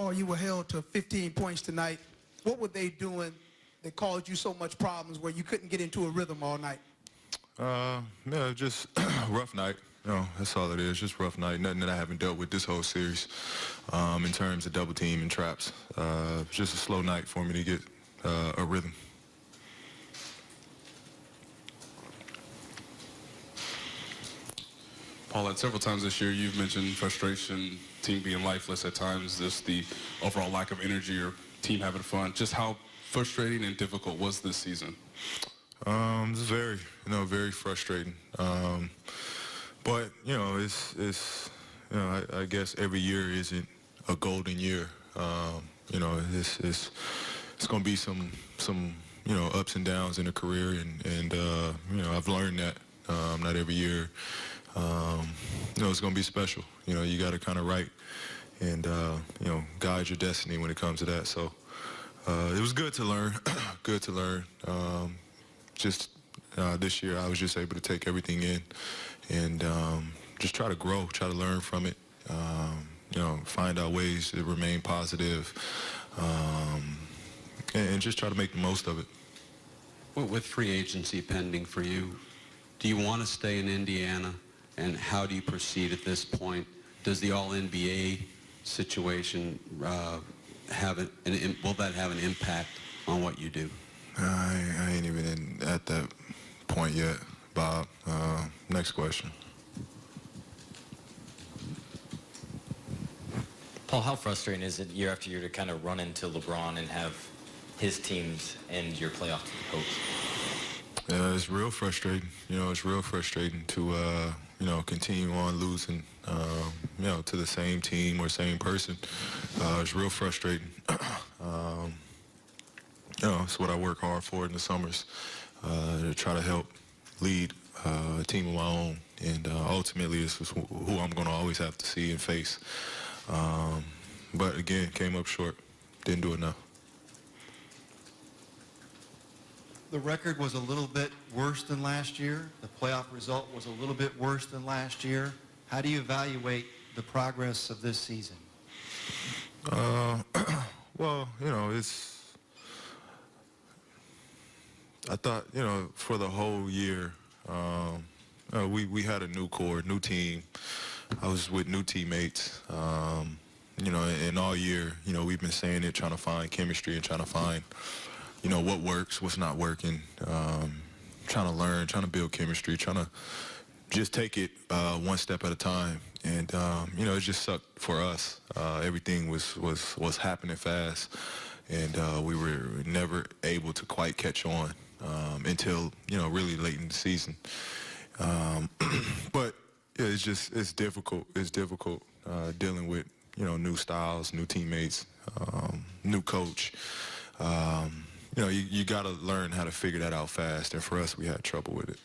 Paul, you were held to 15 points tonight. What were they doing that caused you so much problems where you couldn't get into a rhythm all night? Yeah, just rough night. You know, that's all it is, just rough night. Nothing that I haven't dealt with this whole series in terms of double team and traps. Just a slow night for me to get a rhythm. Paul, several times this year you've mentioned frustration, team being lifeless at times, just the overall lack of energy or team having fun. Just how frustrating and difficult was this season? It's very, very frustrating. But, I guess every year isn't a golden year. It's going to be some ups and downs in a career, and I've learned that not every year. It's going to be special. You got to kind of write and, guide your destiny when it comes to that. So it was good to learn, good to learn. This year I was just able to take everything in and just try to grow, try to learn from it, find out ways to remain positive, and just try to make the most of it. With free agency pending for you, do you want to stay in Indiana? And how do you proceed at this point? Does the All-NBA situation will that have an impact on what you do? I ain't even at that point yet, Bob. Next question. Paul, how frustrating is it year after year to kind of run into LeBron and have his teams end your playoff hopes? It's real frustrating. It's real frustrating to, continue on losing, to the same team or same person. It's real frustrating. It's what I work hard for in the summers, to try to help lead a team of my own. And ultimately, this is who I'm going to always have to see and face. But again, came up short. Didn't do enough. The record was a little bit worse than last year. The playoff result was a little bit worse than last year. How do you evaluate the progress of this season? Well, I thought, for the whole year, we had a new core, new team. I was with new teammates, and all year, we've been saying it, trying to find chemistry and trying to find, what works, what's not working, trying to learn, trying to build chemistry, trying to just take it one step at a time. And, it just sucked for us. Everything was happening fast, and we were never able to quite catch on until, really late in the season. But yeah, it's difficult. It's difficult dealing with, new styles, new teammates, new coach. You got to learn how to figure that out fast, and for us, we had trouble with it.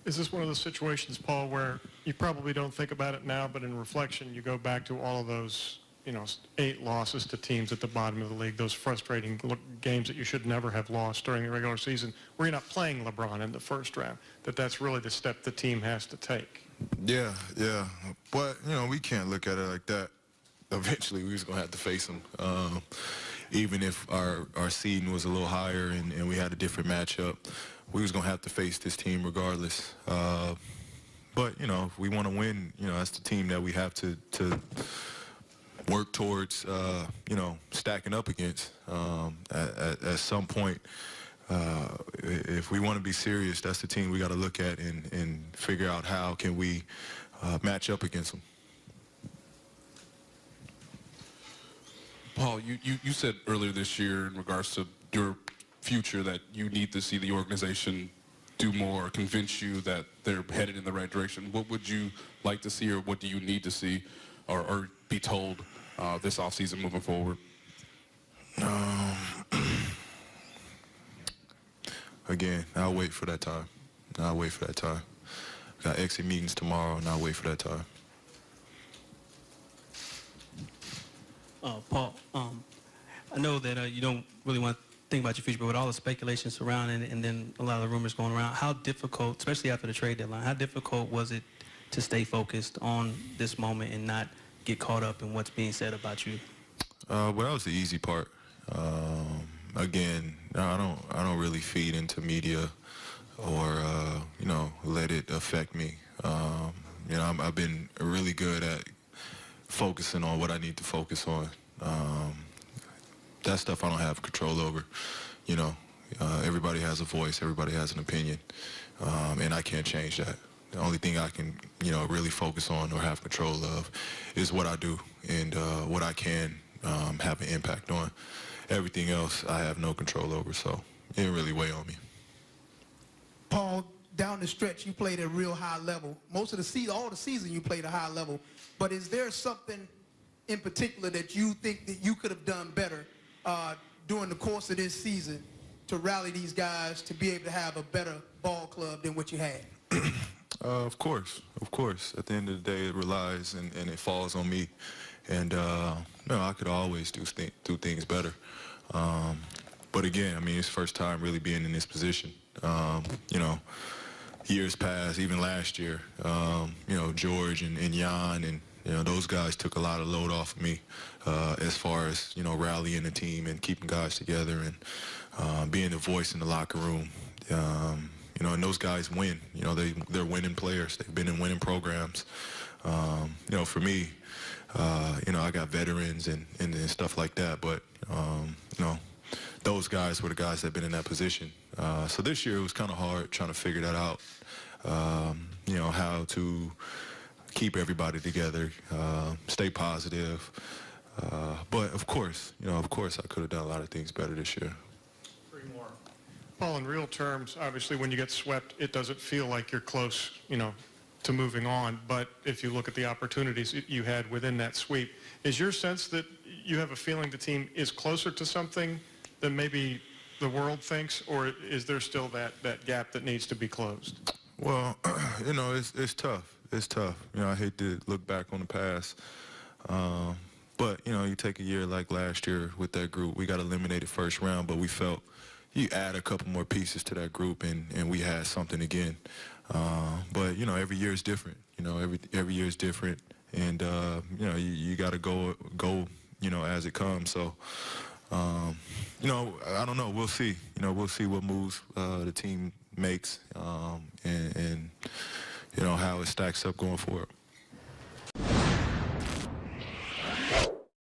Is this one of those situations, Paul, where you probably don't think about it now, but in reflection, you go back to all of those, 8 losses to teams at the bottom of the league, those frustrating games that you should never have lost during the regular season, where you're not playing LeBron in the first round, that's really the step the team has to take? Yeah. But, we can't look at it like that. Eventually, we was going to have to face them. Even if our seeding was a little higher and we had a different matchup, we was going to have to face this team regardless. But, if we want to win, that's the team that we have to work towards, stacking up against. At some point, if we want to be serious, that's the team we got to look at and figure out how can we match up against them. Paul, you said earlier this year in regards to your future that you need to see the organization do more, convince you that they're headed in the right direction. What would you like to see, or what do you need to see or be told this offseason moving forward? Again, I'll wait for that time. Got exit meetings tomorrow, and I'll wait for that time. Paul, I know that you don't really want to think about your future, but with all the speculation surrounding it and then a lot of the rumors going around, how difficult, especially after the trade deadline, how difficult was it to stay focused on this moment and not get caught up in what's being said about you? Well, that was the easy part. Again, I don't really feed into media or let it affect me. I've been really good at focusing on what I need to focus on. That stuff I don't have control over. Everybody has a voice, everybody has an opinion, and I can't change that. The only thing I can, really focus on or have control of is what I do and what I can have an impact on. Everything else I have no control over, so it didn't really weigh on me. Paul, down the stretch, you played at a real high level. Most of the season, all the season, you played at a high level. But is there something in particular that you think that you could have done better during the course of this season to rally these guys to be able to have a better ball club than what you had? Of course. At the end of the day, it relies and it falls on me. And, I could always do things better. But again, it's first time really being in this position. Years past, even last year, George and Jan and, those guys took a lot of load off of me as far as, rallying the team and keeping guys together and being the voice in the locker room. And those guys win. They're winning players. They've been in winning programs. For me, I got veterans and stuff like that, but, those guys were the guys that have been in that position. So this year it was kind of hard trying to figure that out, how to keep everybody together, stay positive. But of course I could have done a lot of things better this year. Paul, in real terms, obviously when you get swept, it doesn't feel like you're close, to moving on. But if you look at the opportunities you had within that sweep, is your sense that you have a feeling the team is closer to something than maybe the world thinks, or is there still that gap that needs to be closed? Well, it's tough. It's tough. I hate to look back on the past. But, you take a year like last year with that group. We got eliminated first round, but we felt you add a couple more pieces to that group, and we had something again. But, every year is different. Every year is different. And, you got to go, as it comes. So, I don't know. We'll see. We'll see what moves the team makes and how it stacks up going forward.